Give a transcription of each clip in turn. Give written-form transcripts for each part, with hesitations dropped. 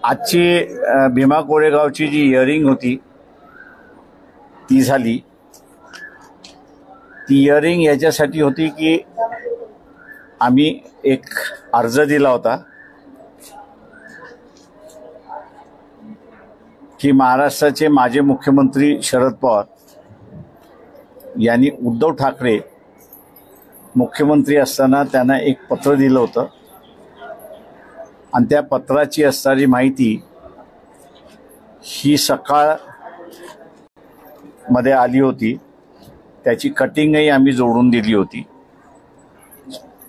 आजची भीमा कोरेगावची जी हिअरिंग होती ती झाली। ती हिअरिंग याच्यासाठी होती की आम्ही एक अर्ज दिला होता की महाराष्ट्राचे माजी मुख्यमंत्री शरद पवार यांनी उद्धव ठाकरे मुख्यमंत्री असताना त्यांना एक पत्र दिलं होतं आणि त्या पत्राची असणारी माहिती ही सकाळ मध्ये आली होती। त्याची कटिंगही आम्ही जोडून दिली होती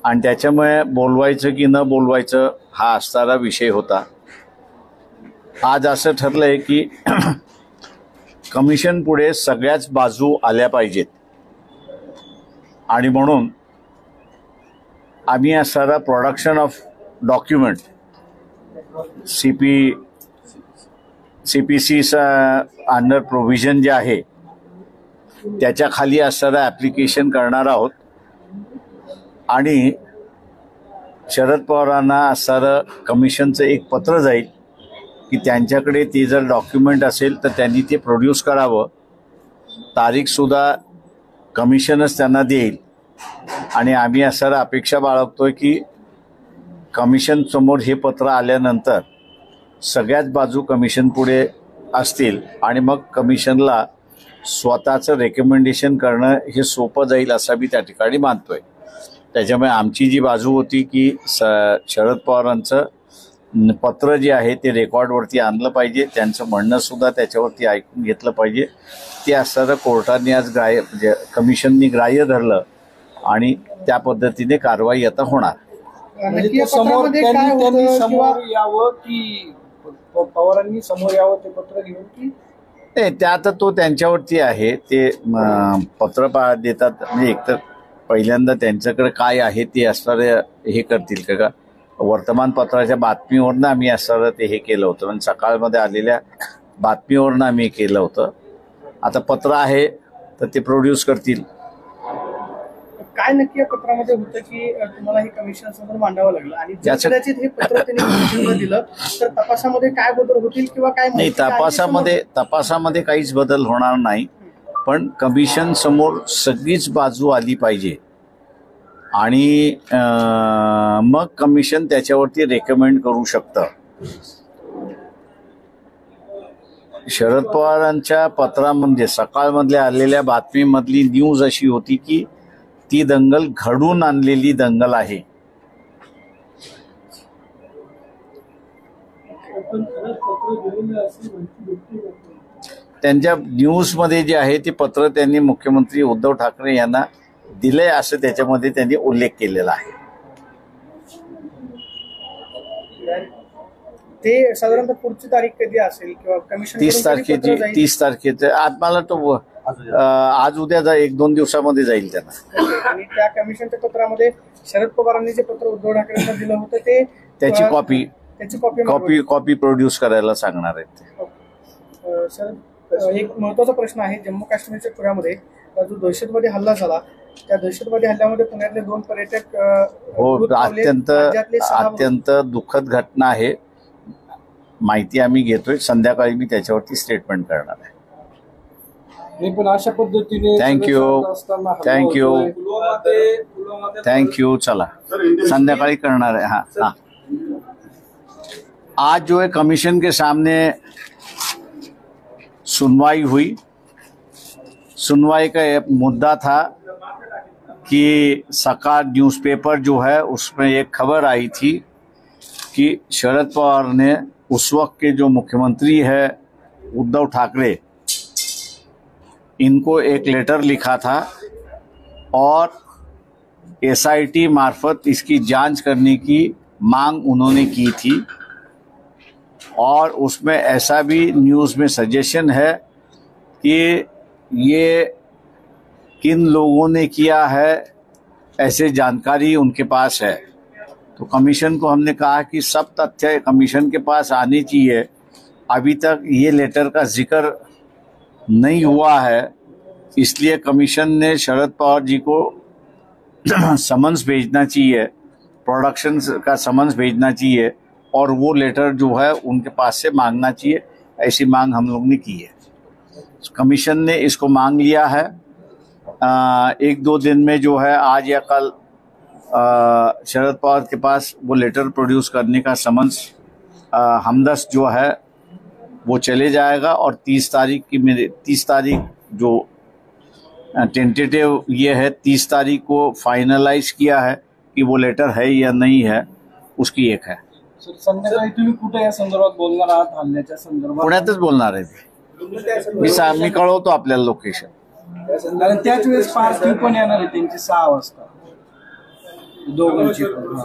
आणि त्याच्यामुळे बोलवायचं की न बोलवायचं हा असणारा विषय होता। आज असं ठरलंय की कमिशन पुढे सगळ्याच बाजू आल्या पाहिजेत आणि म्हणून आम्ही असणारा प्रोडक्शन ऑफ डॉक्युमेंट सीपीसीचा अंडर प्रोव्हिजन जे आहे त्याच्या खाली असणारं ॲप्लिकेशन करणार आहोत आणि शरद पवारांना असणारं कमिशनचं एक पत्र जाईल की त्यांच्याकडे ते जर डॉक्युमेंट असेल तर त्यांनी ते प्रोड्यूस करावं। तारीखसुद्धा कमिशनच त्यांना देईल आणि आम्ही असणारं अपेक्षा बाळगतोय की कमिशन समोर हे पत्र आल्यानंतर सगळ्याच बाजू कमिशन पुढे असतील आणि मग कमिशनला स्वतःचं रेकमेंडेशन करणं हे सोपं जाईल असं मी त्या ठिकाणी मानतोय। त्याच्यामुळे आमची जी बाजू होती की शरद पवारांचं पत्र जे आहे ते रेकॉर्डवरती आणलं पाहिजे, त्यांचं म्हणणं सुद्धा त्याच्यावरती ऐकून घेतलं पाहिजे। ते असणारं कोर्टाने आज म्हणजे कमिशननी ग्राह्य धरलं आणि त्या पद्धतीने कारवाई आता होणार। समोर यावं की पवारांनी समोर यावं ते पत्र घेऊन की ते आता तो त्यांच्यावरती आहे। ते पत्र देतात म्हणजे एकतर पहिल्यांदा त्यांच्याकडे काय आहे ते असणारे हे करतील का वर्तमानपत्राच्या बातमीवरनं आम्ही असणारं ते हे केलं होतं म्हणजे सकाळमध्ये आलेल्या बातमीवरनं आम्ही केलं होतं। आता पत्र आहे तर ते प्रोड्यूस करतील। काय नक्की या पत्रामध्ये होतं की तुम्हाला हे कमिशन समोर मांडावं लागलं आणि कदाचित हे पत्र त्यांनी कमिशनला दिलं तर तपासामध्ये काय बदल होतील किंवा काय नाही? तपासामध्ये काहीच बदल होणार नाही, पण कमिशन समोर सगळीच बाजू आली पाहिजे आणि मग कमिशन त्याच्यावरती रेकमेंड करू शकतं। शरद पवारांच्या पत्रामध्ये सकाळमधले आलेल्या बातमीमधली न्यूज अशी होती की ती दंगल घडून आणलेली दंगल आहे। त्यांच्या न्यूजमध्ये जे आहे ते पत्र त्यांनी मुख्यमंत्री उद्धव ठाकरे यांना दिले असं त्याच्यामध्ये त्यांनी उल्लेख केलेला आहे। ते साधारणतः पुढची तारीख कधी असेल किंवा कमिशन 30 तारखेचं आज मला तो आज उद्या 1-2 दिवसामध्ये जाईल त्यांना। आणि त्या कमिशनच्या पत्रामध्ये शरद पवारांनी जे पत्र उद्धव ठाकरेंना दिलं होतं ते त्याची कॉपी प्रोड्यूस करायला सांगणार आहेत ते। सर एक महत्त्वाचा प्रश्न आहे, जम्मू काश्मीरच्या खोऱ्यामध्ये जो दहशतवादी हल्ला झाला त्या दहशतवादी हल्ल्यामध्ये पुण्यातले 2 पर्यटक अत्यंत दुःखद घटना आहे। माहिती आम्ही घेतोय, संध्याकाळी मी त्याच्यावरती स्टेटमेंट करणार आहे। पण अशा पद्धतीने थँक्यू चला संध्याकाळी करणार है। हाँ हाँ आज जो है कमीशन के सामने सुनवाई हुई। सुनवाई का एक मुद्दा था कि सकाळ न्यूज़पेपर जो है उसमें एक खबर आई थी कि शरद पवार ने उस वक्त के जो मुख्यमंत्री है उद्धव ठाकरे इनको एक लेटर लिखा था और एसआईटी मार्फत इसकी जांच करने की मांग उन्होंने की थी और उसमें ऐसा भी न्यूज़ में सजेशन है कि ये किन लोगों ने किया है ऐसे जानकारी उनके पास है। तो कमीशन को हमने कहा कि सब तथ्य कमीशन के पास आने चाहिए। अभी तक ये लेटर का जिक्र नहीं हुआ है, इसलिए कमीशन ने शरद पवार जी को समन्स भेजना चाहिए, प्रोडक्शन का समन्स भेजना चाहिए और वो लेटर जो है उनके पास से मांगना चाहिए, ऐसी मांग हम लोग ने की है। कमीशन ने इसको मांग लिया है। 1-2 दिन में जो है, आज या कल शरद पवार के पास वो लेटर प्रोड्यूस करने का समन्स हमदस्त जो है वो चले जाएगा और 30 तारीख जो टेंटेटिव ये है, 30 तारीख को फाइनलाइज किया है कि वो लेटर है या नहीं है, उसकी एक है। संध्याकाळी तुम्ही कुठे या संदर्भात बोलणार आहात? हल्ल्याच्या संदर्भात पुण्यातच बोलणार आहे मी कळवतो आपल्याला लोकेशन। आणि त्याच वेळेस पार्थिव पण येणार आहे त्यांची 6 वाजता दोघांची पण।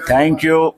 थँक्यू।